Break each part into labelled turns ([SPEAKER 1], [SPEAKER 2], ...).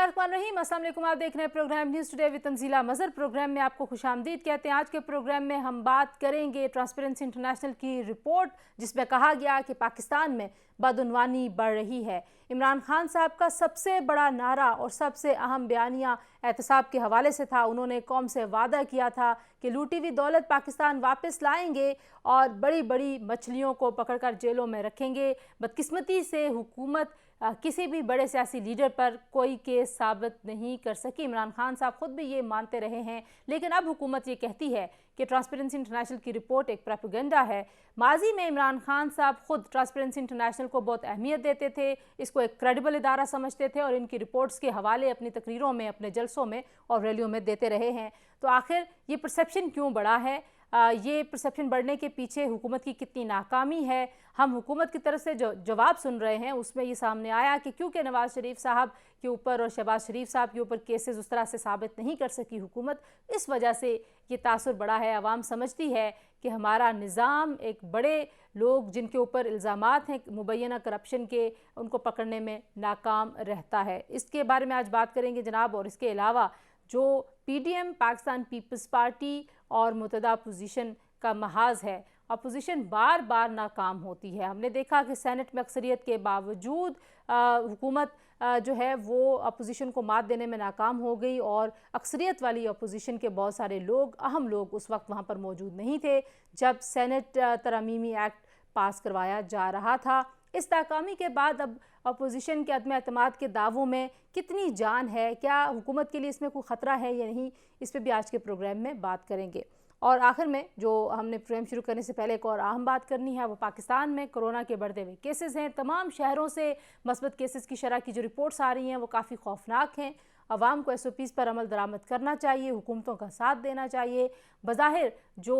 [SPEAKER 1] बिस्मिल्लाहिर्रहमानिर्रहीम। अस्सलाम वालेकुम। आप देख रहे हैं program news today with Tanzeela Mazhar. Program में आपको खुशामदीद कहते हैं। आज के प्रोग्राम में हम बात करेंगे ट्रांसपेरेंसी इंटरनेशनल की रिपोर्ट, जिसमें कहा गया कि पाकिस्तान में बदउनवानी बढ़ रही है। इमरान खान साहब का सबसे बड़ा नारा और सबसे अहम बयानिया एहतसाब के हवाले से था। उन्होंने कौम से वादा किया था कि लूटी हुई दौलत पाकिस्तान वापस लाएंगे और बड़ी बड़ी मछलियों को पकड़कर जेलों में रखेंगे। बदकिस्मती से हुकूमत किसी भी बड़े सियासी लीडर पर कोई केस साबित नहीं कर सकी। इमरान खान साहब खुद भी ये मानते रहे हैं, लेकिन अब हुकूमत ये कहती है कि ट्रांसपेरेंसी इंटरनेशनल की रिपोर्ट एक प्रोपेगेंडा है। माजी में इमरान खान साहब खुद ट्रांसपेरेंसी इंटरनेशनल को बहुत अहमियत देते थे, इसको एक क्रेडिबल इदारा समझते थे और इनकी रिपोर्ट्स के हवाले अपनी तकरीरों में, अपने जलसों में और रैलियों में देते रहे हैं। तो आखिर ये परसेप्शन क्यों बढ़ा है? ये परसेप्शन बढ़ने के पीछे हुकूमत की कितनी नाकामी है? हम हुकूमत की तरफ से जो जवाब सुन रहे हैं उसमें ये सामने आया कि क्योंकि नवाज़ शरीफ साहब के ऊपर और शहबाज शरीफ साहब के ऊपर केसेस उस तरह से साबित नहीं कर सकी हुकूमत, इस वजह से ये तासुर बड़ा है। आवाम समझती है कि हमारा निज़ाम एक बड़े लोग जिनके ऊपर इल्ज़ामात हैं मुबैना करप्शन के, उनको पकड़ने में नाकाम रहता है। इसके बारे में आज बात करेंगे जनाब। और इसके अलावा जो PDM पाकिस्तान पीपल्स पार्टी और मुतहदा अपोजिशन का महाज है, अपोजिशन बार बार नाकाम होती है। हमने देखा कि सेनेट में अक्सरियत के बावजूद हुकूमत जो है वो अपोजिशन को मात देने में नाकाम हो गई और अक्सरियत वाली अपोजिशन के बहुत सारे लोग, अहम लोग उस वक्त वहाँ पर मौजूद नहीं थे जब सेनेट तरमीमी एक्ट पास करवाया जा रहा था। इस नाकामी के बाद अब अपोजिशन के अदम एतमाद के दावों में कितनी जान है, क्या हुकूमत के लिए इसमें कोई ख़तरा है या नहीं, इस पर भी आज के प्रोग्राम में बात करेंगे। और आखिर में जो हमने प्रोग्राम शुरू करने से पहले एक और अहम बात करनी है, वो पाकिस्तान में कोरोना के बढ़ते हुए केसेस हैं। तमाम शहरों से मस्बत केसेस की शरह की जो रिपोर्ट्स आ रही हैं वो काफ़ी खौफनाक हैं। अवाम को SOPs पर अमल दरामद करना चाहिए, हुकूमतों का साथ देना चाहिए। बज़ाहिर जो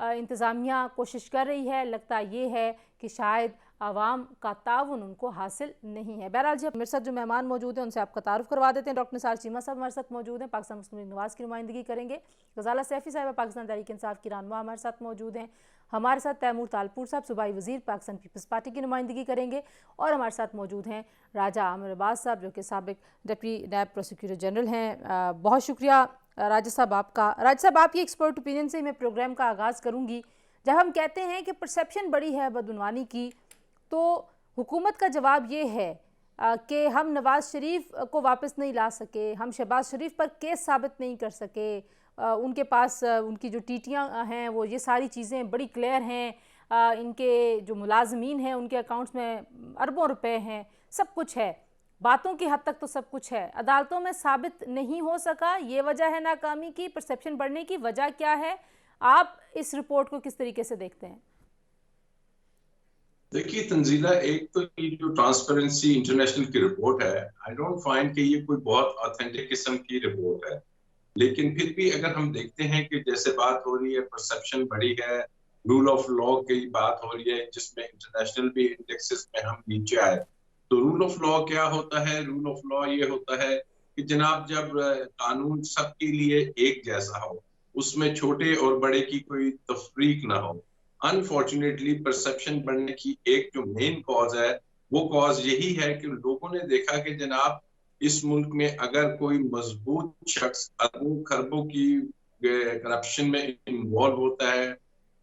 [SPEAKER 1] इंतज़ामिया कोशिश कर रही है, लगता ये है कि शायद आवाम का ताउन उनको हासिल नहीं है। बहरहाल जी, मेरे साथ जो मेहमान मौजूद हैं उनसे आपका तारुफ करवा देते हैं। डॉक्टर निसार चीमा साहब हमारे साथ मौजूद हैं, पाकिस्तान मुस्लिम लीग नवाज़ की नुमाइंदगी करेंगे। गजाला सैफ़ी साहिबा पाकिस्तान तहरीक इंसाफ की रहनुमा हमारे साथ मौजूद हैं। हमारे साथ तैमूर तालपुर साहब सूबाई वज़ीर पाकिस्तान पीपल्स पार्टी की नुमाइंदगी करेंगे। और हमारे साथ मौजूद हैं राजा आमिर अब्बास साहब, जो कि साबिक डिप्टी नायब प्रोसिक्यूटर जनरल हैं। बहुत शुक्रिया राजा साहब आपका। राजा साहब, आपकी एक्सपर्ट ओपिनियन से मैं प्रोग्राम का आगाज़ करूँगी। जब हम कहते हैं कि परसेप्शन बड़ी है बदउनवानी की, तो हुकूमत का जवाब ये है कि हम नवाज़ शरीफ को वापस नहीं ला सके, हम शहबाज शरीफ पर केस साबित नहीं कर सके, उनके पास उनकी जो टीटियाँ हैं वो ये सारी चीज़ें बड़ी क्लियर हैं, इनके जो मुलाजमीन हैं उनके अकाउंट्स में अरबों रुपए हैं, सब कुछ है, बातों की हद तक तो सब कुछ है, अदालतों में साबित नहीं हो सका। ये वजह है नाकामी की। परसेप्शन बढ़ने की वजह क्या है? आप इस रिपोर्ट को किस तरीके से देखते हैं?
[SPEAKER 2] देखिए तंजीला, एक तो ये जो ट्रांसपेरेंसी इंटरनेशनल की रिपोर्ट है, आई डोंट फाइंड कि ये कोई बहुत ऑथेंटिक किस्म की रिपोर्ट है। लेकिन फिर भी अगर हम देखते हैं कि जैसे बात हो रही है, परसेप्शन बढ़ी है, रूल ऑफ लॉ की बात हो रही है, जिसमें इंटरनेशनल भी इंडेक्सेस में हम नीचे आए, तो रूल ऑफ लॉ क्या होता है? रूल ऑफ लॉ ये होता है कि जनाब, जब कानून सबके लिए एक जैसा हो, उसमें छोटे और बड़े की कोई तफरीक ना हो। अनफॉर्चुनेटली परसेप्शन बढ़ने की एक जो मेन कॉज है, वो कॉज यही है कि लोगों ने देखा कि जनाब, इस मुल्क में अगर कोई मजबूत शख्स अरबों खरबों की करप्शन में इन्वॉल्व होता है,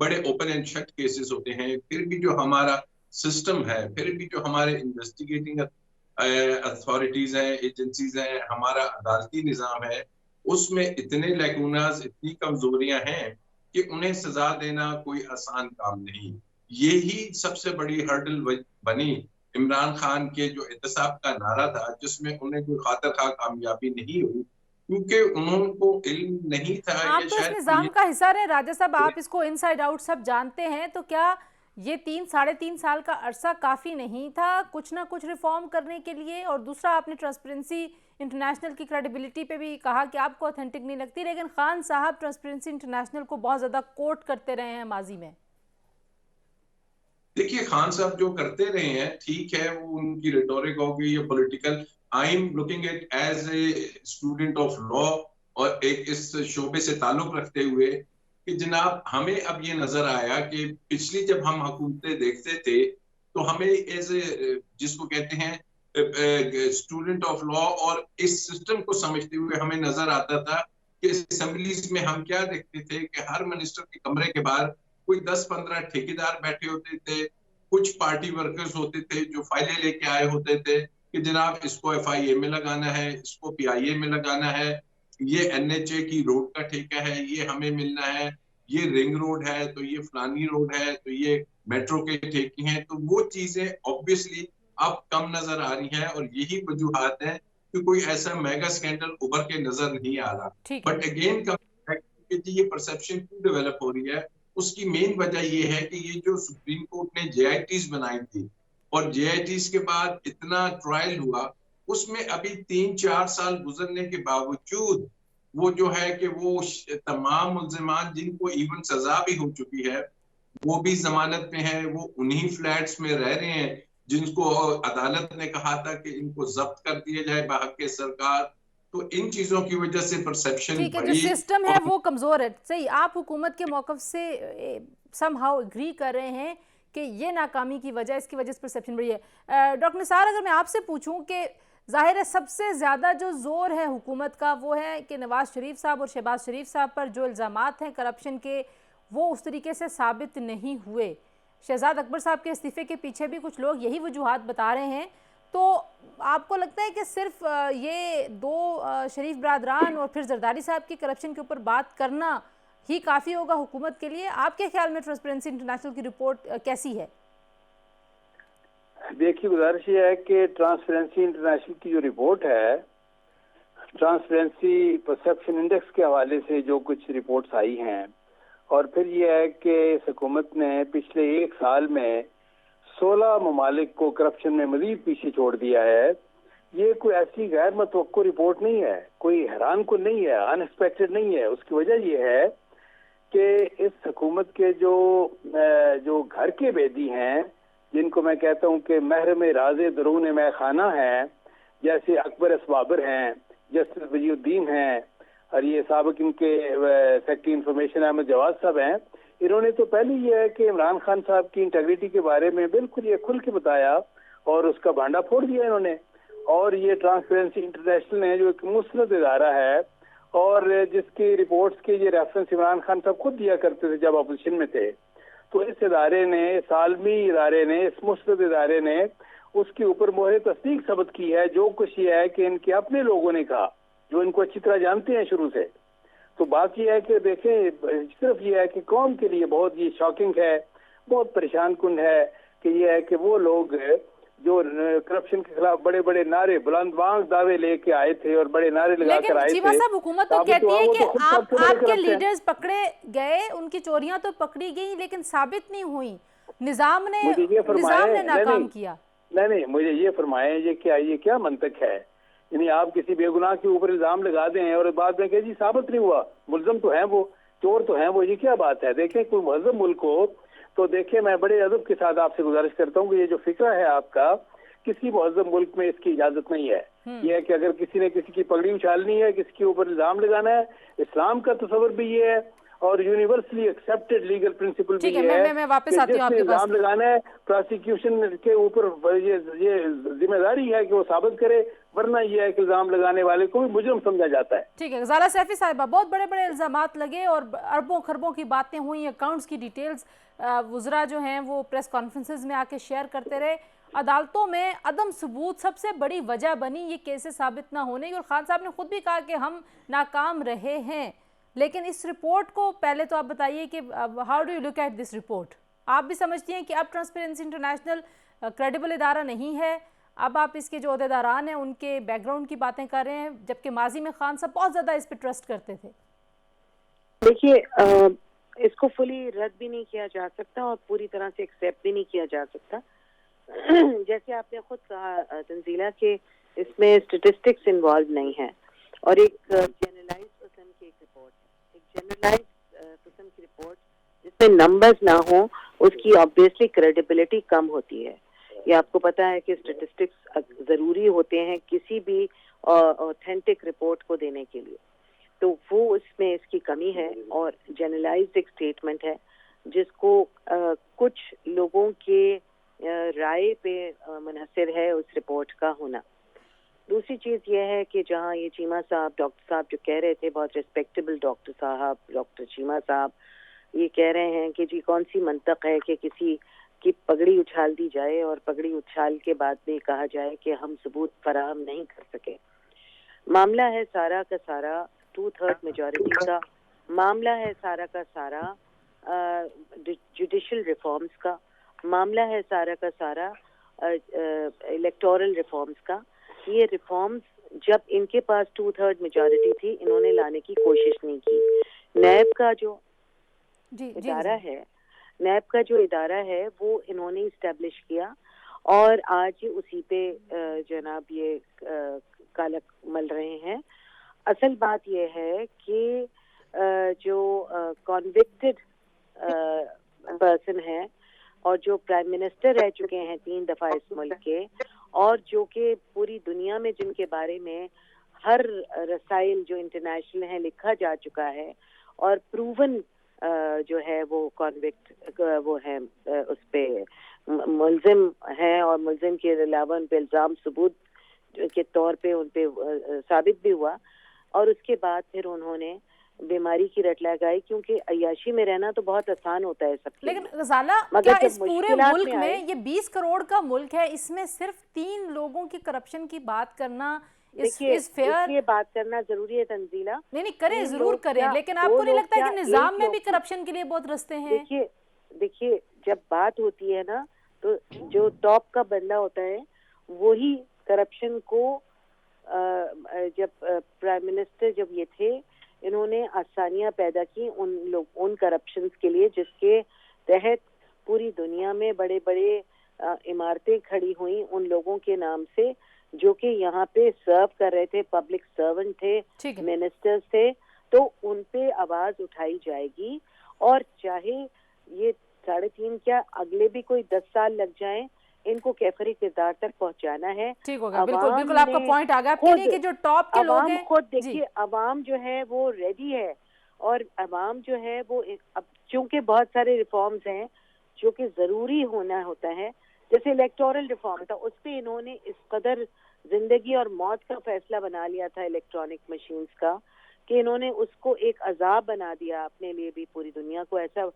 [SPEAKER 2] बड़े ओपन एंड शट केसेस होते हैं, फिर भी जो हमारा सिस्टम है, फिर भी जो हमारे इन्वेस्टिगेटिंग अथॉरिटीज हैं, एजेंसीज हैं, हमारा अदालती निज़ाम है, उसमें इतने लैकूनाज, इतनी कमजोरियां हैं कि उन्हें सजा देना कोई आसान काम नहीं। यही सबसे बड़ी हर्डल बनी इमरान खान के जो एहतसाब का नारा था, जिसमें उन्हें कोई खातर खा कामयाबी नहीं हुई, क्योंकि उनको इल्म नहीं था।
[SPEAKER 1] आप
[SPEAKER 2] या
[SPEAKER 1] तो इस
[SPEAKER 2] शायद
[SPEAKER 1] निज़ाम का हिस्सा रहे राजा साहब, आप इसको इनसाइड आउट सब जानते हैं, तो क्या ये 3-3.5 साल का अरसा काफ़ी नहीं था कुछ ना कुछ रिफॉर्म करने के लिए? और दूसरा, आपने ट्रांसपेरेंसी इंटरनेशनल की क्रेडिबिलिटी पे भी कहा कि आपको ऑथेंटिक नहीं लगती, लेकिन खान साहब ट्रांसपेरेंसी इंटरनेशनल को बहुत ज़्यादा कोट करते रहे हैं माजी में।
[SPEAKER 2] देखिए, खान साहब जो करते रहे हैं, ठीक है, वो उनकी रिटोरिक हो गई या political. I am looking it as a student of law और एक इस शोबे से ताल्लुक रखते हुए कि जनाब, हमें अब ये नजर आया कि पिछली जब हम हुकूमतें देखते थे, तो हमें एज ए, जिसको कहते हैं स्टूडेंट ऑफ लॉ और इस सिस्टम को समझते हुए हमें नजर आता था कि असेंबलीज में हम क्या देखते थे कि हर मिनिस्टर के कमरे के बाहर कोई 10-15 ठेकेदार बैठे होते थे, कुछ पार्टी वर्कर्स होते थे जो फाइलें लेके आए होते थे कि जनाब इसको FIA में लगाना है, इसको PIA में लगाना है, ये NHA की रोड का ठेका है, ये हमें मिलना है, ये रिंग रोड है तो ये फलानी रोड है, तो ये मेट्रो के ठेके हैं। तो वो चीजें ऑब्वियसली अब कम नजर आ रही हैं और यही वजूहात है कि कोई ऐसा मेगा स्कैंडल उभर के नजर नहीं आ रहा। बट अगेन ये परसेप्शन क्यों डेवलप हो रही है, उसकी मेन वजह ये है कि ये जो सुप्रीम कोर्ट ने JITs बनाई थी और JITs के बाद इतना ट्रायल हुआ, उसमें अभी 3-4 साल गुजरने के बावजूद वो जो है कि वो तमाम मुल्जिमान जिनको इवन सजा भी हो चुकी है वो भी जमानत पे हैं, वो उन्हीं फ्लैट्स में रह रहे हैं जिनको अदालत ने कहा था कि इनको जब्त कर दिया जाए बहक सरकार। तो इन चीजों की वजह से परसेप्शन
[SPEAKER 1] ठीक है, जो
[SPEAKER 2] बढ़ी
[SPEAKER 1] सिस्टम है वो कमजोर है। सही, आप हुकूमत के मौकफ से समहाउ एग्री कर रहे हैं कि ये नाकामी की वजह, इसकी वजह से परसेप्शन बढ़ी है। डॉक्टर निसार, अगर मैं आपसे पूछूं कि जाहिर है सबसे ज़्यादा जो जोर है हुकूमत का वो है कि नवाज शरीफ साहब और शहबाज शरीफ साहब पर जो इल्ज़ामात हैं करप्शन के वो उस तरीके से साबित नहीं हुए। शहजाद अकबर साहब के इस्तीफ़े के पीछे भी कुछ लोग यही वजूहात बता रहे हैं। तो आपको लगता है कि सिर्फ ये दो शरीफ बरादरान और फिर जरदारी साहब की करप्शन के ऊपर बात करना ही काफ़ी होगा हुकूमत के लिए? आपके ख्याल में ट्रांसपेरेंसी इंटरनेशनल की रिपोर्ट कैसी है?
[SPEAKER 3] देखिए, गुजारिश ये है कि ट्रांसपेरेंसी इंटरनेशनल की जो रिपोर्ट है, ट्रांसपेरेंसी परसेप्शन इंडेक्स के हवाले से जो कुछ रिपोर्ट्स आई हैं, और फिर ये है कि इस हुकूमत ने पिछले 1 साल में 16 ममालिक को करप्शन में मजीद पीछे छोड़ दिया है। ये कोई ऐसी गैर मतवक्को रिपोर्ट नहीं है, कोई हैरान कुन नहीं है, अनएक्सपेक्टेड नहीं है। उसकी वजह ये है कि इस हुकूमत के जो घर के बेदी हैं, जिनको मैं कहता हूँ कि महरम राज़े दरून में खाना है, जैसे अकबर असबाबर हैं, जस्टिस वजीउद्दीन हैं, और ये साबिक इनके सेक्रेटरी इंफॉर्मेशन अहमद जवाद साहब हैं, इन्होंने तो पहले ये है कि इमरान खान साहब की इंटेग्रिटी के बारे में बिल्कुल ये खुल के बताया और उसका भांडा फोड़ दिया इन्होंने। और ये ट्रांसपेरेंसी इंटरनेशनल ने जो एक मुस्तनद इदारा है और जिसकी रिपोर्ट्स के ये रेफरेंस इमरान खान साहब खुद दिया करते थे जब अपोजिशन में थे, तो इस इदारे ने, सालमी इदारे ने, इस मुस्तनद इदारे ने उसके ऊपर मोहर तस्दीक सबत की है। जो कुछ ये है कि इनके अपने लोगों ने कहा, जो इनको अच्छी तरह जानते हैं शुरू से। तो बात यह है कि देखें, सिर्फ ये है कि कौम के लिए बहुत ये शॉकिंग है, बहुत परेशान कुन है कि ये है कि वो लोग जो करप्शन के खिलाफ बड़े बड़े नारे, बुलंदबांग दावे लेके आए थे और बड़े नारे लगाकर आए थे।
[SPEAKER 1] लेकिन साहब, हुकूमत तो कहती है कि आपके लीडर्स पकड़े गए, उनकी चोरियां तो पकड़ी गई लेकिन साबित नहीं हुई, निजाम ने नाकाम किया।
[SPEAKER 3] नहीं, मुझे ये फरमाएं, ये क्या मंतक है? यानी आप किसी बेगुनाह के ऊपर इल्जाम लगा दें और बाद में कहें जी साबित नहीं हुआ, मुल्ज़म तो हैं वो, चोर तो हैं वो, ये क्या बात है? देखें, कोई महज़ब मुल्क हो तो देखें, मैं बड़े अदब के साथ आपसे गुजारिश करता हूँ कि ये जो फिक्रा है आपका, किसी महज़ब मुल्क में इसकी इजाजत नहीं है। ये है कि अगर किसी ने किसी की पगड़ी उछालनी है, किसी के ऊपर इल्जाम लगाना है, इस्लाम का तस्वर भी ये है और यूनिवर्सली एक्सेप्टेड लीगल प्रिंसिपल भी ये है।
[SPEAKER 1] मैं वापस आती हूं आपके पास।
[SPEAKER 3] इल्जाम लगाना है, प्रोसिक्यूशन के ऊपर ये जिम्मेदारी है कि वो साबित करे, वरना ये है कि इल्जाम लगाने वाले को भी मुजरिम समझा जाता है।
[SPEAKER 1] ठीक है, ज़ाला सैफी साहिबा, बहुत बड़े बड़े इल्जामात लगे और अरबों खरबों की बातें हुई, अकाउंट्स की डिटेल्स वुज़रा जो हैं वो प्रेस कॉन्फ्रेंसेस में आके शेयर करते रहे। अदालतों में अदम सबूत सबसे बड़ी वजह बनी ये केसेस साबित ना होने की, और खान साहब ने खुद भी कहा कि हम नाकाम रहे हैं। लेकिन इस रिपोर्ट को पहले तो आप बताइए कि how do you look at this report? आप भी समझती हैं कि अब ट्रांसपेरेंसी इंटरनेशनल क्रेडिबल इदारा नहीं है? अब आप इसके जो अहदेदारान हैं उनके बैकग्राउंड की बातें कर रहे हैं, जबकि माजी में खान साहब बहुत ज़्यादा इस पर ट्रस्ट करते थे।
[SPEAKER 4] देखिए, इसको फुली रद्द भी नहीं किया जा सकता और पूरी तरह से एक्सेप्ट भी नहीं किया जा सकता। जैसे आपने खुद कहा तंजीला के इसमें स्टेटिस्टिक्स इन्वॉल्व नहीं है और एक जनरलाइज किस्म की एक रिपोर्ट है, एक जनरलाइज किस्म की रिपोर्ट जिसमें नंबर्स ना हो, उसकी ऑब्वियसली क्रेडिबिलिटी कम होती है। ये आपको पता है कि स्टेटिस्टिक्स जरूरी होते हैं किसी भी ऑथेंटिक रिपोर्ट को देने के लिए, तो वो उसमें इसकी कमी है और जनरलाइज्ड एक स्टेटमेंट है जिसको कुछ लोगों के राय पे मुनहसर है उस रिपोर्ट का होना। दूसरी चीज़ यह है कि जहाँ ये चीमा साहब, डॉक्टर साहब जो कह रहे थे, बहुत रिस्पेक्टेबल डॉक्टर साहब, डॉक्टर चीमा साहब, ये कह रहे हैं कि जी कौन सी मंतक है कि किसी की पगड़ी उछाल दी जाए और पगड़ी उछाल के बाद में कहा जाए कि हम सबूत फराहम नहीं कर सके। मामला है सारा का सारा 2/3 मेजॉरिटी का, मामला है सारा का सारा जुडिशल रिफॉर्म्स का, मामला है सारा का सारा इलेक्टोरल रिफॉर्म्स का। ये रिफॉर्म्स जब इनके पास 2/3 मेजॉरिटी थी, इन्होंने लाने की कोशिश नहीं की। नैब का जो इदारा है, नैब का जो इदारा है वो इन्होंने इस्टेब्लिश किया और आज ये उसी पे जनाब ये कालक मल रहे हैं। असल बात ये है कि जो कॉन्विक्टेड पर्सन है और जो प्राइम मिनिस्टर रह चुके हैं 3 दफा इस मुल्क के, और जो कि पूरी दुनिया में जिनके बारे में हर रसाइल जो इंटरनेशनल है लिखा जा चुका है और प्रूवन जो है वो कॉन्विक्ट वो है, उस पे मुल्जिम है और मुल्जिम के अलावा उन पे इल्ज़ाम सबूत के तौर पे उन पे साबित भी हुआ, और उसके बाद फिर उन्होंने बीमारी की रट लगाई, क्योंकि अय्याशी में रहना तो बहुत आसान होता है सबके।
[SPEAKER 1] लेकिन गजाला, क्या इस पूरे मुल्क में, ये 20 करोड़ का मुल्क है, इसमें सिर्फ 3 लोगों की करप्शन की बात करना इस फेयर,
[SPEAKER 4] ये बात करना जरूरी है तंजीला।
[SPEAKER 1] नहीं करें, जरूर करें, लेकिन आपको नहीं लगता कि निजाम में भी करप्शन के लिए बहुत रास्ते हैं?
[SPEAKER 4] देखिए जब बात होती है ना, तो जो टॉप का बंदा होता है वही करप्शन को, जब प्राइम मिनिस्टर जब ये थे, इन्होंने आसानियां पैदा की उन करप्शन के लिए जिसके तहत पूरी दुनिया में बड़े बड़े इमारतें खड़ी हुई उन लोगों के नाम से जो कि यहाँ पे सर्व कर रहे थे, पब्लिक सर्वेंट थे, मिनिस्टर्स थे, तो उन पे आवाज उठाई जाएगी। और चाहे ये 3.5 क्या अगले भी कोई 10 साल लग जाएं, इनको कैफरी किरदार तक पहुंचाना है।
[SPEAKER 1] ठीक होगा, बिल्कुल बिल्कुल आपका पॉइंट आ गया। आप कह रहे हैं कि जो टॉप के लोग हैं,
[SPEAKER 4] खुद देखिए अवाम जो है वो रेडी है, और अवाम जो है वो अब चूंकि बहुत सारे रिफॉर्म्स हैं जो कि जरूरी होना होता है, जैसे इलेक्टोरल रिफॉर्म था, उस पे इन्होंने इस कदर जिंदगी और मौत का फैसला बना लिया था इलेक्ट्रॉनिक मशीन्स का, कि इन्होंने उसको एक अजाब बना दिया अपने लिए भी, पूरी दुनिया को। ऐसा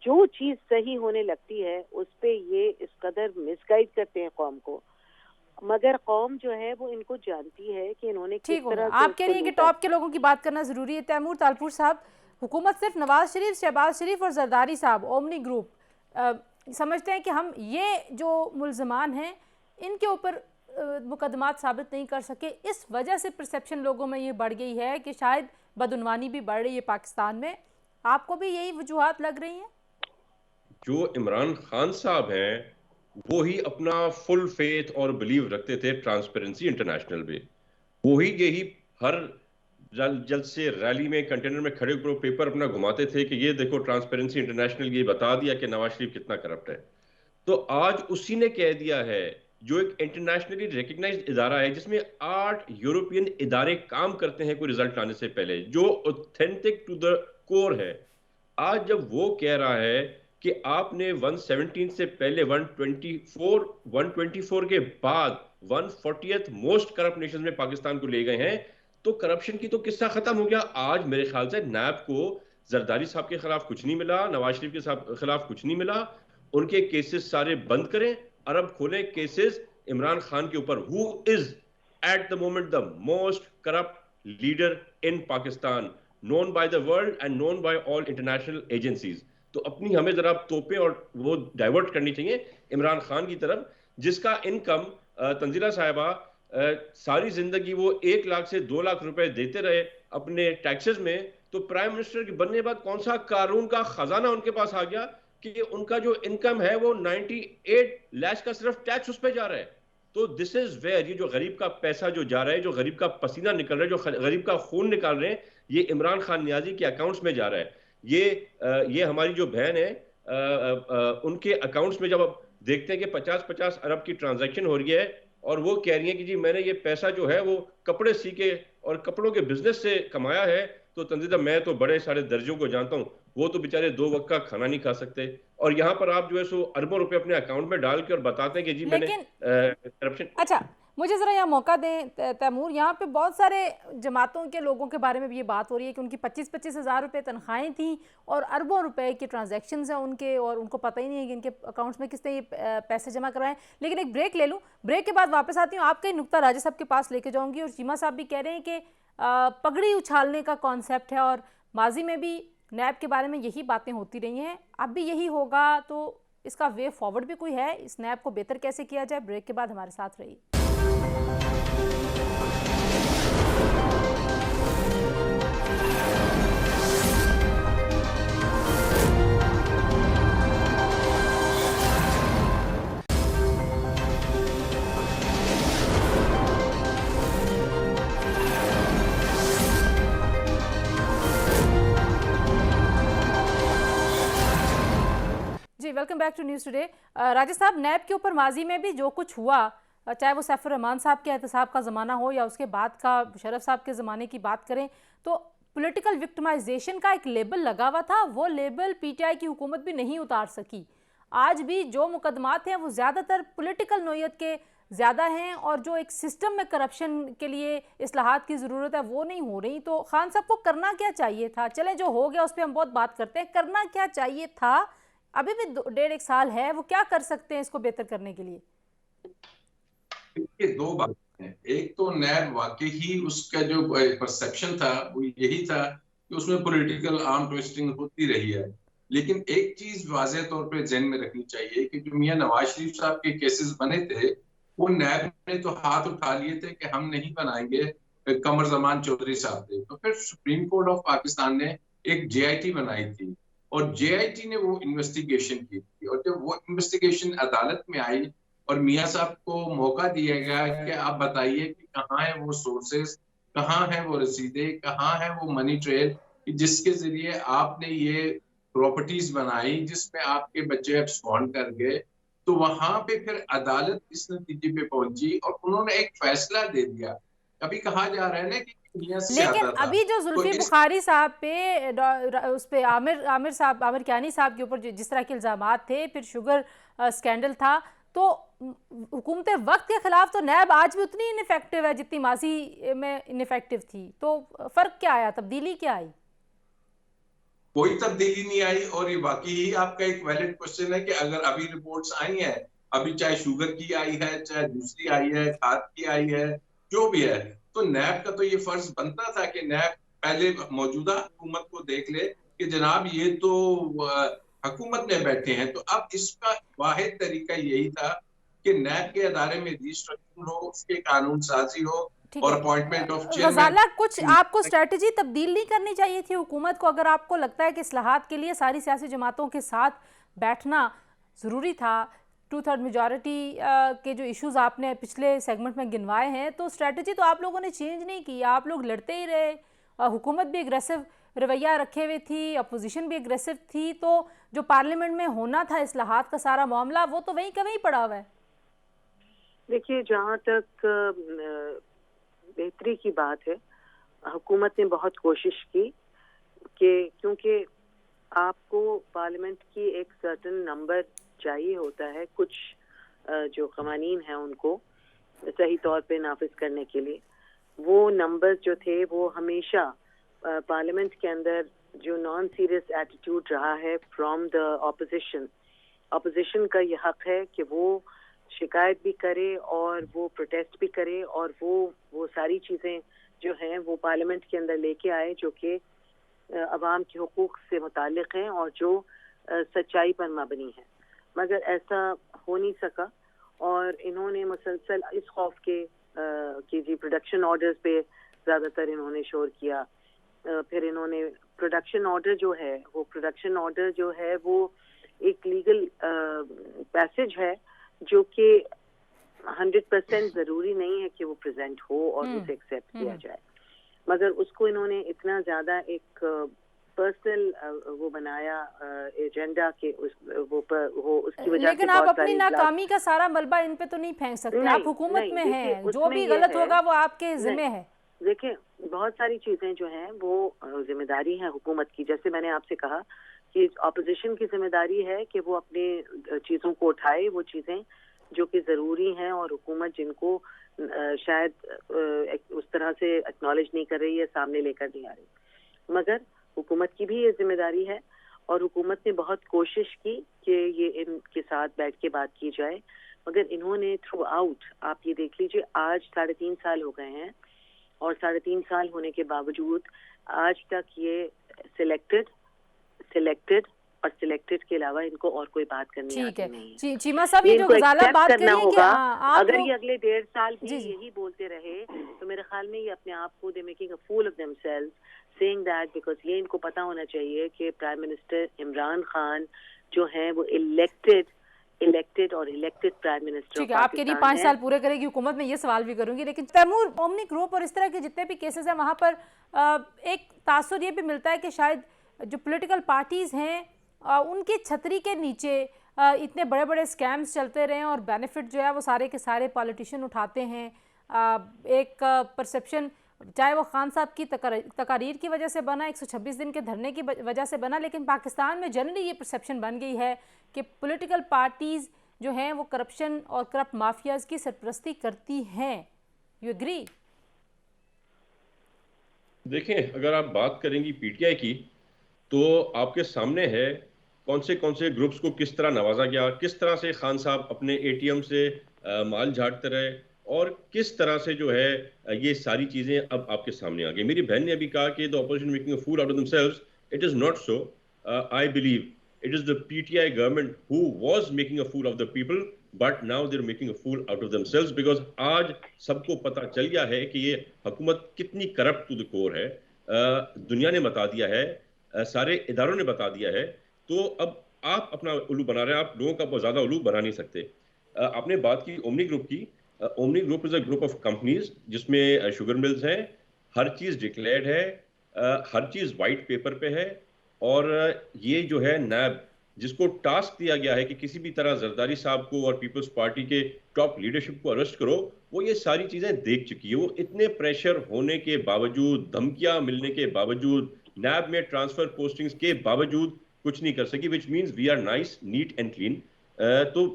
[SPEAKER 4] जो चीज सही होने लगती है उस पे ये इस कदर मिसगाइड करते हैं कौम को, मगर कौम जो है वो इनको जानती है कि इन्होंने किस तरह से।
[SPEAKER 1] आप कह रही हैं कि टॉप के लोगों की बात करना जरूरी है। तैमूर तालपुर साहब, हुकूमत सिर्फ नवाज शरीफ, शहबाज शरीफ और जरदारी साहब, ओमनी ग्रुप समझते हैं कि हम ये जो मुल्ज़मान हैं इनके ऊपर मुकदमात साबित नहीं कर सके, इस वजह से परसेप्शन लोगों में ये बढ़ गई है कि शायद बदउनवानी भी बढ़ रही है पाकिस्तान में। आपको भी यही वजूहात लग रही हैं?
[SPEAKER 5] जो इमरान खान साहब हैं वो ही अपना फुल फेथ और बिलीव रखते थे ट्रांसपेरेंसी इंटरनेशनल पे, वो ही यही हर जल्द से रैली में कंटेनर में खड़े होकर पेपर अपना घुमाते थे कि ये देखो ट्रांसपेरेंसी इंटरनेशनल ये बता दिया कि नवाज शरीफ कितना करप्ट है। तो आज उसी ने कह दिया है, जो एक इंटरनेशनली रिकग्नाइज्ड इदारा है जिसमें 8 यूरोपियन इदारे काम करते हैं कोई रिजल्ट आने से पहले, जो ऑथेंटिक टू द कोर है, आज जब वो कह रहा है कि आपने 117 से पहले 124 के बाद 140th मोस्ट करप्ट नेशन में पाकिस्तान को ले गए हैं, तो करप्शन की तो किस्सा खत्म हो गया। आज मेरे ख्याल से नैब को जरदारी साहब के खिलाफ कुछ नहीं मिला, नवाज शरीफ के खिलाफ कुछ नहीं मिला, उनके केसेस सारे बंद करें, अरब खोले केसेस इमरान खान के ऊपर, who is at the moment the most corrupt leader in Pakistan, known by the world and known by all international agencies. तो अपनी हमें जरा तोपें और वो डाइवर्ट करनी चाहिए इमरान खान की तरफ, जिसका इनकम तंजीला साहिबा सारी जिंदगी वो 1 लाख से 2 लाख रुपए देते रहे अपने टैक्सेस में, तो प्राइम मिनिस्टर के बनने के बाद कौन सा कानून का खजाना उनके पास आ गया कि उनका जो इनकम है वो 98 लाख का सिर्फ टैक्स उस पर जा रहा है। तो दिस इज वेयर ये जो गरीब का पैसा जो जा रहा है, जो गरीब का पसीना निकल रहा है, जो गरीब का खून निकाल रहे हैं, ये इमरान खान नियाजी के अकाउंट्स में जा रहा है। ये हमारी जो बहन है उनके अकाउंट्स में जब आप देखते हैं कि 50-50 अरब की ट्रांजैक्शन हो रही है और वो कह रही है कि जी मैंने ये पैसा जो है वो कपड़े सी के और कपड़ों के बिजनेस से कमाया है, तो तंजीदा मैं तो बड़े सारे दर्जों को जानता हूँ, वो तो बेचारे 2 वक्त का खाना नहीं खा सकते, और यहाँ पर आप जो है सो अरबों रुपए अपने अकाउंट में डाल के और बताते हैं कि जी मैंने
[SPEAKER 1] लेकिन
[SPEAKER 5] करप्शन।
[SPEAKER 1] अच्छा, मुझे ज़रा यहाँ मौका दें तैमूर, यहाँ पे बहुत सारे जमातों के लोगों के बारे में भी ये बात हो रही है कि उनकी 25-25 हज़ार रुपये तनख्वाहें थी और अरबों रुपए के ट्रांजैक्शंस हैं उनके, और उनको पता ही नहीं है कि इनके अकाउंट्स में किसने ये पैसे जमा कराएं। लेकिन एक ब्रेक ले लूँ, ब्रेक के बाद वापस आती हूँ, आपका ही नुक्ता राजा साहब के पास लेके जाऊँगी। और चीमा साहब भी कह रहे हैं कि पगड़ी उछालने का कॉन्सेप्ट है और माजी में भी नैब के बारे में यही बातें होती रही हैं, अब भी यही होगा, तो इसका वे फॉरवर्ड भी कोई है? इस नैब को बेहतर कैसे किया जाए? ब्रेक के बाद हमारे साथ रहिए। जी, welcome back to news today. Raja साहब, नैब के ऊपर माजी में भी जो कुछ हुआ, चाहे वो सैफुर रहमान साहब के एहतसाब का ज़माना हो या उसके बाद का मुशर्रफ साहब के ज़माने की बात करें, तो पॉलिटिकल विक्टिमाइजेशन का एक लेबल लगा हुआ था, वो लेबल पीटीआई की हुकूमत भी नहीं उतार सकी। आज भी जो मुकदमात हैं वो ज़्यादातर पॉलिटिकल नोयत के ज़्यादा हैं, और जो एक सिस्टम में करप्शन के लिए इस्लाहात की ज़रूरत है वो नहीं हो रही। तो खान साहब को करना क्या चाहिए था? चले, जो हो गया उस पर हम बहुत बात करते हैं, करना क्या चाहिए था? अभी भी 1.5 साल है, वो क्या कर सकते हैं इसको बेहतर करने के लिए?
[SPEAKER 2] ये दो बातें हैं। एक तो नैब वाकई ही उसका जो परसेप्शन था वो यही था कि उसमें पॉलिटिकल आर्म ट्विस्टिंग होती रही है, लेकिन एक चीज वाज़ेह तौर पे ज़हन में रखनी चाहिए कि जो मियां नवाज शरीफ साहब के केसेस बने थे, वो नैब ने तो हाथ उठा लिए थे कि हम नहीं बनाएंगे, कमर जमान चौधरी साहब थे। तो फिर सुप्रीम कोर्ट ऑफ पाकिस्तान ने एक JIT बनाई थी और JIT ने वो इन्वेस्टिगेशन की थी, और जब वो इन्वेस्टिगेशन अदालत में आई और मियां साहब को मौका दिया गया कि आप बताइए कि कहाँ है वो सोर्सेस, कहाँ है वो रसीदें, कहाँ है वो मनी ट्रेल जिसके जरिए आपने ये प्रॉपर्टीज बनाई जिसमें आपके बच्चे एब्सकॉन्ड कर गए। तो वहां पे फिर अदालत इस नतीजे पे पहुंची और उन्होंने एक फैसला दे दिया। अभी कहा जा रहा है ना कि मियां से
[SPEAKER 1] लेकिन
[SPEAKER 2] आता था,
[SPEAKER 1] अभी जो जुल्फी बुखारी साहब पे उस पे आमिर कियानी साहब के ऊपर जिस तरह के इल्जामात थे, फिर शुगर स्कैंडल था, तो हुकूमत वक्त के खिलाफ तो नैब आज भी उतनी इनफेक्टिव है जितनी माजी में इनफेक्टिव थी। तो फर्क क्या आया, तब्दीली क्या आई?
[SPEAKER 2] कोई तब्दीली नहीं आई। और ये वाकई ही आपका एक वैलिड क्वेश्चन है कि अगर अभी रिपोर्ट्स आई हैं, अभी चाहे शुगर की आई है, चाहे दूसरी आई है, खाद की आई है, जो भी है, तो नैब का तो ये फर्ज बनता था कि नैब पहले मौजूदा हुकूमत को देख ले कि जनाब ये तो हुकूमत में बैठे हैं। तो अब इसका वाहिद तरीका यही था कि नैब के अदारे में रिस्ट्रक्चर हो, उसके कानून साजी हो और अपॉइंटमेंट ऑफ चेयरमैन।
[SPEAKER 1] गजाला, कुछ आपको स्ट्रेटजी तब्दील नहीं करनी चाहिए थी हुकूमत को? अगर आपको लगता है कि इस्लाहात के लिए सारी सियासी जमातों के साथ बैठना ज़रूरी था, 2/3 मेजॉरिटी के जो इश्यूज आपने पिछले सेगमेंट में गिनवाए हैं, तो स्ट्रेटजी तो आप लोगों ने चेंज नहीं की, आप लोग लड़ते ही रहे। हुकूमत भी एग्रेसिव रवैया रखे हुए थी, अपोजिशन भी एग्रेसिव थी, तो जो पार्लियामेंट में होना था इस्लाहात का सारा मामला, वो तो वहीं का वहीं पड़ा हुआ है।
[SPEAKER 4] देखिए, जहाँ तक बेहतरी की बात है, हुकूमत ने बहुत कोशिश की कि क्योंकि आपको पार्लियामेंट की एक सर्टन नंबर चाहिए होता है, कुछ जो कवानीन हैं उनको सही तौर पे नाफिज करने के लिए, वो नंबर जो थे वो हमेशा पार्लियामेंट के अंदर जो नॉन सीरियस एटीट्यूड रहा है फ्रॉम द ऑपोजिशन का ये हक है कि वो शिकायत भी करे और वो प्रोटेस्ट भी करे और वो सारी चीज़ें जो हैं वो पार्लियामेंट के अंदर लेके आए जो कि अवाम के हुकूक से मुतालिक हैं और जो सच्चाई पर मबनी है। मगर ऐसा हो नहीं सका और इन्होंने मुसलसल इस खौफ के कि जी प्रोडक्शन ऑर्डर्स पे ज़्यादातर इन्होंने शोर किया। फिर इन्होंने प्रोडक्शन ऑर्डर जो है वो एक लीगल पैसेज है जो कि 100% ज़रूरी नहीं है कि वो प्रेजेंट हो और उसे एक्सेप्ट किया जाए, मगर उसको इन्होंने इतना ज़्यादा एक पर्सनल वो बनाया एजेंडा के उसकी वजह से।
[SPEAKER 1] लेकिन आप अपनी नाकामी का सारा मलबा इन पे तो नहीं फेंक सकते, आप हुकूमत में हैं, जो भी गलत होगा वो आपके जिम्मे है।
[SPEAKER 4] देखिए, बहुत सारी चीजें जो हैं वो जिम्मेदारी है हुकूमत की। जैसे मैंने आपसे कहा कि ऑपोजिशन की जिम्मेदारी है कि वो अपने चीजों को उठाए, वो चीजें जो कि जरूरी हैं और हुकूमत जिनको शायद उस तरह से एक्नॉलेज नहीं कर रही है, सामने लेकर नहीं आ रही। मगर हुकूमत की भी ये जिम्मेदारी है और हुकूमत ने बहुत कोशिश की कि ये इनके साथ बैठ के बात की जाए, मगर इन्होंने थ्रू आउट, आप ये देख लीजिए, आज 3.5 साल हो गए हैं और 3.5 साल होने के बावजूद आज तक ये सिलेक्टेड और सिलेक्टेड के अलावा इनको और कोई बात करनी आती नहीं है।
[SPEAKER 1] चीमा साहब, ये जो गजाला बात कर रही हैं कि
[SPEAKER 4] अगर ये अगले 1.5 साल भी यही बोलते रहे तो मेरे ख्याल में ये अपने आप को they making a fool of themselves, saying that, because ये इनको पता होना चाहिए कि प्राइम मिनिस्टर इमरान खान जो है वो इलेक्टेड प्राइम मिनिस्टर।
[SPEAKER 1] ठीक है, आपके लिए 5 साल पूरे करेगी हुकूमत, में ये सवाल भी करूंगी। लेकिन तैमूर, ओमनी ग्रुप और इस तरह के जितने भी केसेस हैं वहाँ पर एक तासुर ये भी मिलता है कि शायद जो पॉलिटिकल पार्टीज हैं उनकी छतरी के नीचे इतने बड़े बड़े स्कैम्स चलते रहे और बेनिफिट जो है वो सारे के सारे पॉलिटिशियन उठाते हैं। एक परसेप्शन, चाहे वो खान साहब की तकारीर की वजह से बना, 126 दिन के धरने की वजह से बना, लेकिन पाकिस्तान में जनरली ये परसेप्शन बन गई है कि पॉलिटिकल पार्टीज़ जो हैं वो करप्शन और करप्ट माफियाज की सरपरस्ती करती हैं। You agree?
[SPEAKER 5] देखें, अगर आप बात करेंगी पीटीआई की तो आपके सामने है कौन से ग्रुप्स को किस तरह नवाजा गया, किस तरह से खान साहब अपने एटीएम से माल झाड़ते रहे और किस तरह से जो है ये सारी चीजें अब आपके सामने आ गई। मेरी बहन ने अभी कहा कि the opposition making a fool out of themselves. It is not so. I believe it is the PTI government who was making a fool of the people, but now they're making a fool out of themselves, because आज सबको पता चल गया है कि ये हुकूमत कितनी करप्ट टू द कोर है। दुनिया ने बता दिया है, सारे इदारों ने बता दिया है। तो अब आप अपना उल्लू बना रहे हैं, आप लोगों का बहुत ज्यादा उल्लू बना नहीं सकते। आपने बात की ओमनी ग्रुप की। Omni group is a group of companies जिसमें शुगर मिल्स हैं, हर चीज डिक्लेयर्ड है, हर चीज वाइट पेपर पे है। और ये जो है नैब, जिसको टास्क दिया गया है कि किसी भी तरह जरदारी साहब को और पीपल्स पार्टी के टॉप लीडरशिप को अरेस्ट करो, वो ये सारी चीजें देख चुकी है। वो इतने प्रेशर होने के बावजूद, धमकियां मिलने के बावजूद, नैब में ट्रांसफर पोस्टिंग्स के बावजूद कुछ नहीं कर सकी, which means we are nice, neat and clean. तो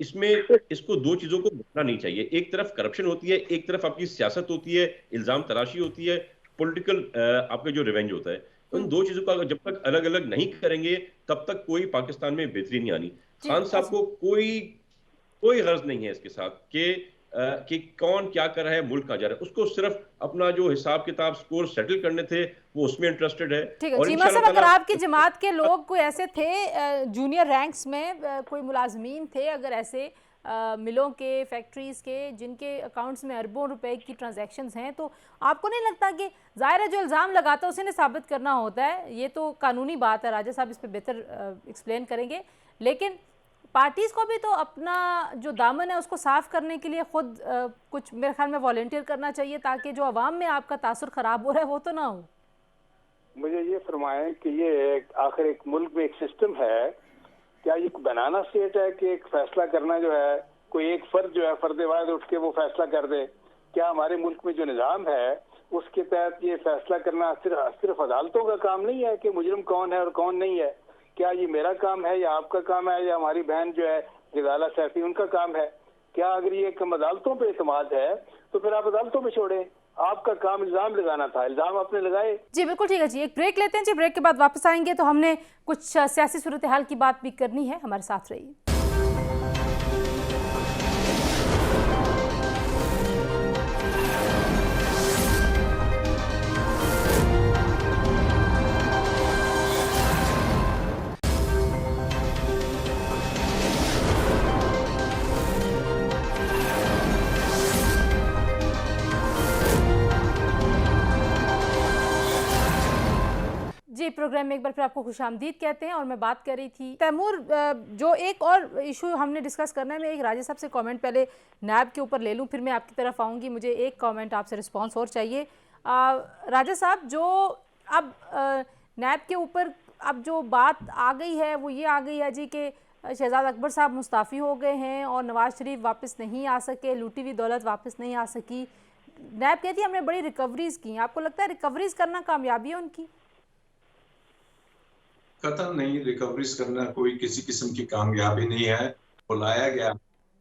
[SPEAKER 5] इसमें इसको दो चीजों को भूलना नहीं चाहिए। एक तरफ करप्शन होती है, एक तरफ आपकी सियासत होती है, इल्जाम तराशी होती है, पॉलिटिकल आपका जो रिवेंज होता है। उन दो चीजों का जब तक अलग अलग नहीं करेंगे तब तक कोई पाकिस्तान में बेहतरी नहीं आनी। खान साहब को कोई गर्ज नहीं है इसके साथ कि कौन क्या कर रहा है, मुल्क कहां जा रहा है। उसको सिर्फ अपना जो हिसाब किताब स्कोर सेटल करने थे वो उसमें इंटरेस्टेड है।
[SPEAKER 1] ठीक है चीमा साहब, अगर आपकी जमात के लोग कोई ऐसे थे जूनियर रैंक्स में, कोई मुलाजमीन थे अगर ऐसे मिलों के, फैक्ट्रीज के, जिनके अकाउंट्स में अरबों रुपए की ट्रांजैक्शंस हैं, तो आपको नहीं लगता कि ज़ाहिर है जो इल्ज़ाम लगाता है उसे साबित करना होता है, ये तो कानूनी बात है, राजा साहब इस पर बेहतर एक्सप्लेन करेंगे, लेकिन पार्टीज़ को भी तो अपना जो दामन है उसको साफ़ करने के लिए खुद कुछ मेरे ख्याल में वॉलंटियर करना चाहिए, ताकि जो अवाम में आपका तासुर ख़राब हो रहा है वो तो ना हो।
[SPEAKER 3] मुझे ये फरमाएं कि ये आखिर एक मुल्क में एक सिस्टम है, क्या ये बनाना स्टेट है कि एक फैसला करना जो है कोई एक फर्द जो है फर्द वाहिद उठ के वो फैसला कर दे? क्या हमारे मुल्क में जो निज़ाम है उसके तहत ये फैसला करना सिर्फ अदालतों का काम नहीं है कि मुजरिम कौन है और कौन नहीं है? क्या ये मेरा काम है या आपका काम है या हमारी बहन जो है गजाला सैफी उनका काम है? क्या अगर ये अदालतों पे एतमाद है तो फिर आप अदालतों में छोड़ें, आपका काम इल्जाम लगाना था, इल्जाम आपने लगाए।
[SPEAKER 1] जी बिल्कुल ठीक है जी, एक ब्रेक लेते हैं जी, ब्रेक के बाद वापस आएंगे तो हमने कुछ सियासी सूरत हाल की बात भी करनी है, हमारे साथ रहिए। जी प्रोग्राम में एक बार फिर आपको खुशामदीद कहते हैं और मैं बात कर रही थी तैमूर, जो एक और इशू हमने डिस्कस करना है, मैं एक राजा साहब से कमेंट पहले नैब के ऊपर ले लूं, फिर मैं आपकी तरफ आऊंगी, मुझे एक कमेंट आपसे रिस्पांस और चाहिए। राजा साहब, जो अब नैब के ऊपर अब जो बात आ गई है वो ये आ गई है जी कि शहजाद अकबर साहब मुस्ताफ़ी हो गए हैं और नवाज़ शरीफ वापस नहीं आ सके, लूटी हुई दौलत वापस नहीं आ सकी, नैब कहती है हमने बड़ी रिकवरीज की, आपको लगता है रिकवरीज करना कामयाबी है उनकी?
[SPEAKER 2] कतई नहीं, रिकवरीज करना कोई किसी किस्म की कामयाबी नहीं है। बुलाया गया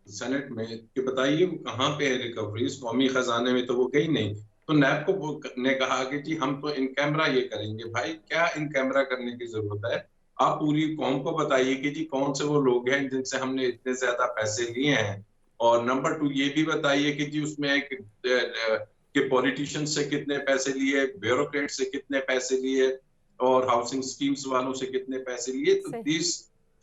[SPEAKER 2] सेनेट में कि बताइए वो कहाँ पे है रिकवरीज, कौमी खजाने में तो वो गई नहीं। तो नैब को ने कहा कि जी हम तो इन कैमरा ये करेंगे। भाई क्या इन कैमरा करने की जरूरत है? आप पूरी कौम को बताइए कि जी कौन से वो लोग हैं जिनसे हमने इतने ज्यादा पैसे लिए हैं। और नंबर 2 ये भी बताइए कि जी उसमें कि पॉलिटिशियन से कितने पैसे लिए, ब्यूरोक्रेट से कितने पैसे लिए और हाउसिंग स्कीम्स वालों से कितने पैसे लिए। तो this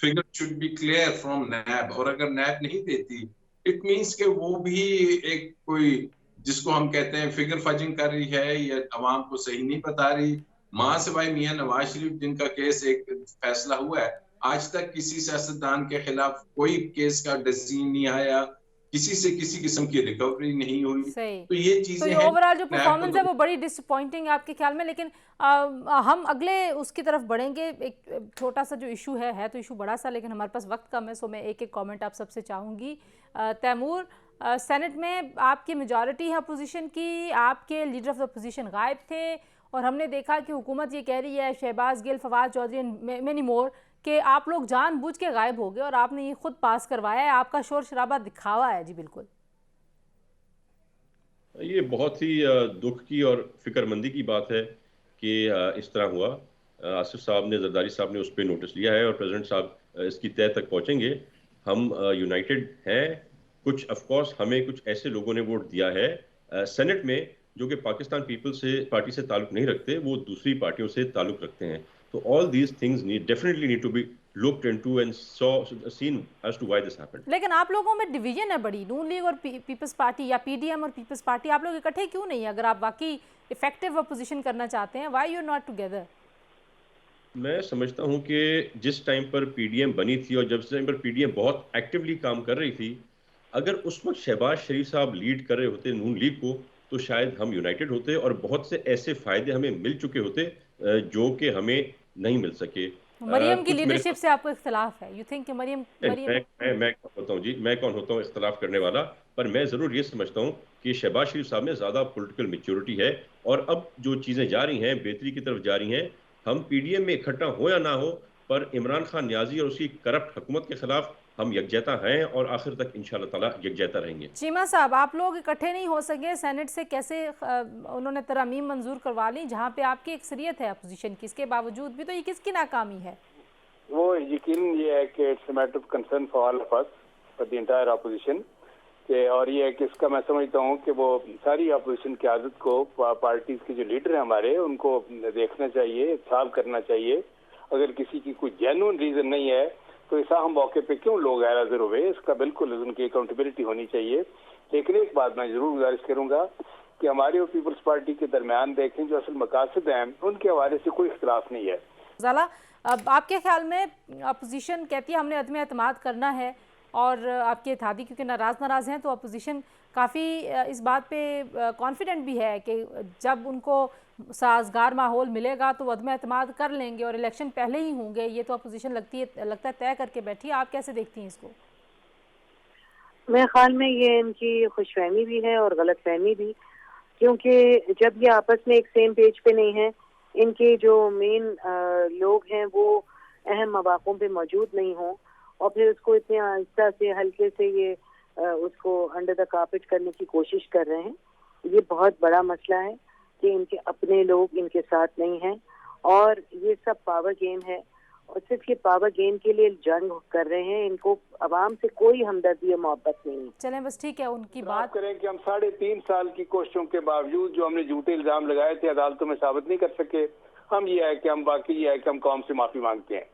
[SPEAKER 2] figure should be clear from NAB. और अगर नैब नहीं देती इट मींस कि वो भी एक कोई जिसको हम कहते हैं फिगर फजिंग कर रही है या अवाम को सही नहीं बता रही। मां सिवाय मियां नवाज शरीफ जिनका केस एक फैसला हुआ है, आज तक किसी सियासतदान के खिलाफ कोई केस का डिसीजन नहीं आया, किसी से किसी किस्म की रिकवरी नहीं हुई। तो ये चीजें हैं।
[SPEAKER 1] ओवरऑल जो परफॉर्मेंस है वो बड़ी डिसअपॉइंटिंग है आपके ख्याल में। लेकिन हम अगले उसकी तरफ बढ़ेंगे। एक छोटा सा जो इशू है तो इशू बड़ा सा, लेकिन हमारे पास वक्त कम है, सो मैं एक एक कमेंट आप सबसे चाहूँगी। तैमूर, सेनेट में आपकी मेजॉरिटी है अपोजिशन की, आपके लीडर ऑफ द अपोजिशन गायब थे और हमने देखा कि हुकूमत ये कह रही है, शहबाज गिल, फवाद चौधरी, मेनी मोर, कि आप लोग जानबूझ के गायब हो गए और आपने ये खुद पास करवाया है, आपका शोर शराबा दिखावा है। जी बिल्कुल,
[SPEAKER 5] ये बहुत ही दुख की और फिक्रमंदी की बात है कि इस तरह हुआ। आसिफ साहब ने, जरदारी साहब ने उस पर नोटिस लिया है और प्रेसिडेंट साहब इसकी तय तक पहुंचेंगे। हम यूनाइटेड हैं। कुछ ऑफकोर्स हमें कुछ ऐसे लोगों ने वोट दिया है सेनेट में जो कि पाकिस्तान पीपल्स से पार्टी से ताल्लुक नहीं रखते, वो दूसरी पार्टियों से ताल्लुक रखते हैं। तो all these things definitely need to be looked into and seen as to why this happened.
[SPEAKER 1] लेकिन आप लोगों में डिवीजन है बड़ी, नून लीग और पीपल्स पार्टी या पीडीएम और पीपल्स पार्टी, आप लोग इकट्ठे क्यों नहीं है? अगर आप वाकई इफेक्टिव अपोजिशन करना चाहते हैं, why you are not together?
[SPEAKER 5] मैं समझता हूं कि जिस टाइम पर पीडीएम बनी थी और जब टाइम पर पीडीएम बहुत एक्टिवली काम कर रही थी, अगर उस वक्त शहबाज शरीफ साहब लीड कर रहे होते नून लीग को, तो शायद हम यूनाइटेड होते और बहुत से ऐसे फायदे हमें मिल चुके होते जो कि हमें नहीं मिल सके।
[SPEAKER 1] मरियम की लीडरशिप से आपको इख्तलाफ है? यू थिंक कि मरियम
[SPEAKER 5] मैं कौन होता हूँ जी, मैं कौन होता हूँ इख्तलाफ करने वाला? पर मैं जरूर ये समझता हूँ कि शहबाज शरीफ साहब में ज्यादा पॉलिटिकल मैच्योरिटी है और अब जो चीजें जा रही हैं बेहतरी की तरफ जा रही हैं। हम पीडीएम में इकट्ठा हो या ना हो, पर इमरान खान न्याजी और उसकी करप्ट हुकूमत के खिलाफ हम यकजहता हैं और आखिर तक इंशाल्लाह ताला यकजहता रहेंगे।
[SPEAKER 1] चीमा साहब, आप लोग इकट्ठे नहीं हो सके, सेनेट से कैसे उन्होंने तरामीम मंजूर करवा ली जहाँ पे आपकी अक्सरियत है अपोजिशन की, इसके बावजूद भी? तो ये किसकी नाकामी है?
[SPEAKER 3] वो यकीन ये है कि it's a matter of concern for all of us, for the entire opposition. और ये है कि इसका मैं समझता हूँ कि वो सारी अपोजिशन की आदत को पार्टीज के जो लीडर हैं हमारे, उनको देखना चाहिए, साफ करना चाहिए। अगर किसी की कोई जेन्युइन रीजन नहीं है तो ऐसा हम मौके पे क्यों लोग गैर हाजिर हुए, इसका बिल्कुल उनकी अकाउंटेबिलिटी होनी चाहिए। लेकिन एक बात मैं जरूर गुजारिश करूंगा कि हमारे और पीपल्स पार्टी के दरमियान देखें जो असल मकासद हैं उनके हवाले से कोई इख्तिलाफ नहीं है।
[SPEAKER 1] ज़ाला, अब आपके ख्याल में अपोजिशन कहती है हमने अदम एतमाद करना है और आपके इत्तेहादी क्योंकि नाराज़ हैं, तो अपोजिशन काफ़ी इस बात पे कॉन्फिडेंट भी है कि जब उनको साजगार माहौल मिलेगा तो वो अदम एतमाद कर लेंगे और इलेक्शन पहले ही होंगे। ये तो अपोजिशन लगता है तय करके बैठी है। आप कैसे देखती हैं इसको?
[SPEAKER 4] मेरे ख्याल में ये इनकी खुशफहमी भी है और गलत फहमी भी, क्योंकि जब ये आपस में एक सेम पेज पे नहीं है, इनके जो मेन लोग हैं वो अहम मौक़ों पे मौजूद नहीं हों और फिर उसको इतने आहिस्ता से हल्के से ये उसको अंडर द कार्पेट करने की कोशिश कर रहे हैं। ये बहुत बड़ा मसला है कि इनके अपने लोग इनके साथ नहीं हैं और ये सब पावर गेम है और सिर्फ ये पावर गेम के लिए जंग कर रहे हैं। इनको आवाम से कोई हमदर्दी और मोहब्बत नहीं है।
[SPEAKER 1] चलें बस ठीक है, उनकी बात
[SPEAKER 3] करें कि हम 3.5 साल की कोशिशों के बावजूद जो हमने झूठे इल्जाम लगाए थे अदालतों में साबित नहीं कर सके। हम ये है कि हम बाकी ये है कि हम कौम से माफी मांगते हैं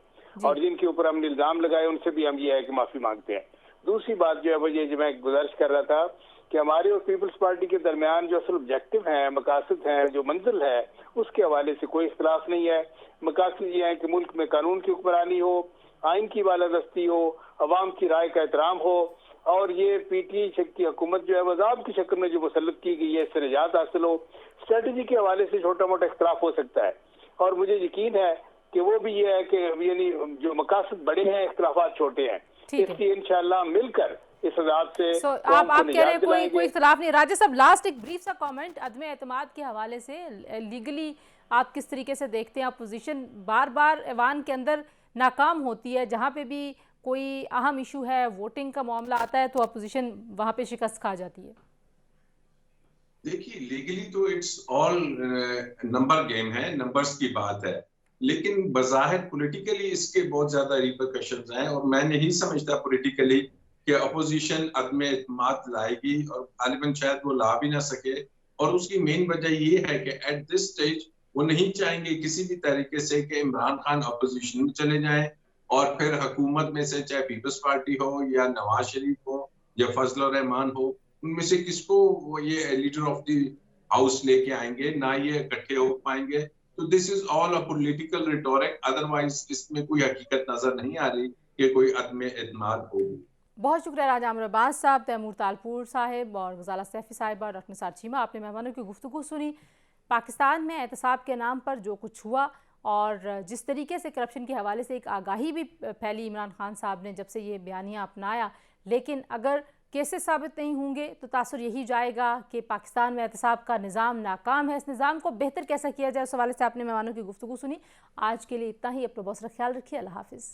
[SPEAKER 3] और जिनके ऊपर हमने इल्जाम लगाए उनसे भी हम ये है कि माफी मांगते हैं। दूसरी बात जो है वो ये जो मैं गुजारिश कर रहा था कि हमारे और पीपल्स पार्टी के दरमियान जो असल ऑब्जेक्टिव हैं, मकासद हैं, जो मंजिल है, उसके हवाले से कोई इख्तिलाफ नहीं है। मकासद ये है कि मुल्क में कानून की हुक्मरानी हो, आइन की बालादस्ती हो, अवाम की राय का एहतराम हो और ये पीटीआई की हुकूमत जो है वज़ाब की शक्ल में जो मुसल्लत की गई है इससे निजात हासिल हो। स्ट्रेटजी के हवाले से छोटा मोटा इख्तिलाफ हो सकता है और मुझे यकीन है कि वो भी ये है कि यानी जो मकासद बड़े हैं, इख्तिलाफात छोटे हैं। इसलिए इंशाअल्लाह मिलकर इस हिसाब से
[SPEAKER 1] आप कह रहे हैं कोई इख्तिलाफ नहीं। राजा साहब, लास्ट एक ब्रीफ सा कमेंट अदम एतमाद के हवाले से, लीगली आप किस तरीके से देखते हैं? अपोजिशन बार बार ऐवान के अंदर नाकाम होती है, जहाँ पे भी कोई अहम इशू है, वोटिंग का मामला आता है, तो अपोजिशन वहाँ पे शिकस्त खा जाती है।
[SPEAKER 2] देखिए, लीगली तो इट्स ऑल नंबर गेम है, नंबर्स की बात है, लेकिन बज़ाहिर पॉलिटिकली इसके बहुत ज्यादा रिपरकशंस हैं और मैं नहीं समझता पॉलिटिकली कि अपोजिशन अदम एतमाद लाएगी, और गालिबन शायद वो ला भी ना सके। और उसकी मेन वजह ये है कि एट दिस स्टेज वो नहीं चाहेंगे किसी भी तरीके से कि इमरान खान अपोजिशन में चले जाएं और फिर हुकूमत में से चाहे पीपल्स पार्टी हो या नवाज शरीफ हो या फजल रहमान हो, उनमें से किसको वो ये लीडर ऑफ द हाउस लेके आएंगे, ना ये इकट्ठे हो पाएंगे। तो this is all a political rhetoric, otherwise इसमें कोई हकीकत नजर नहीं आ रही कि कोई अदम एतमाद होगी।
[SPEAKER 1] बहुत शुक्रिया राजा अमर अब्बास साहब, तैमूर तालपुर साहिब और गजाला सैफी साहिबा, डॉक्टर निसार चीमा, आपने मेहमानों की गुफ्तगू सुनी। पाकिस्तान में एहतसाब के नाम पर जो कुछ हुआ और जिस तरीके से करप्शन के हवाले से एक आगाही भी फैली इमरान खान साहब ने जब से ये बयानिया अपनाया, लेकिन अगर केसेस साबित नहीं होंगे तो तासुर यही जाएगा कि पाकिस्तान में एहतसाब का निज़ाम नाकाम है। इस निज़ाम को बेहतर कैसा किया जाए, उस हवाले से आपने मेहमानों की गुफ्तगू सुनी। आज के लिए इतना ही। अपना बहुत सारा ख्याल रखिए। अल्लाह हाफिज़।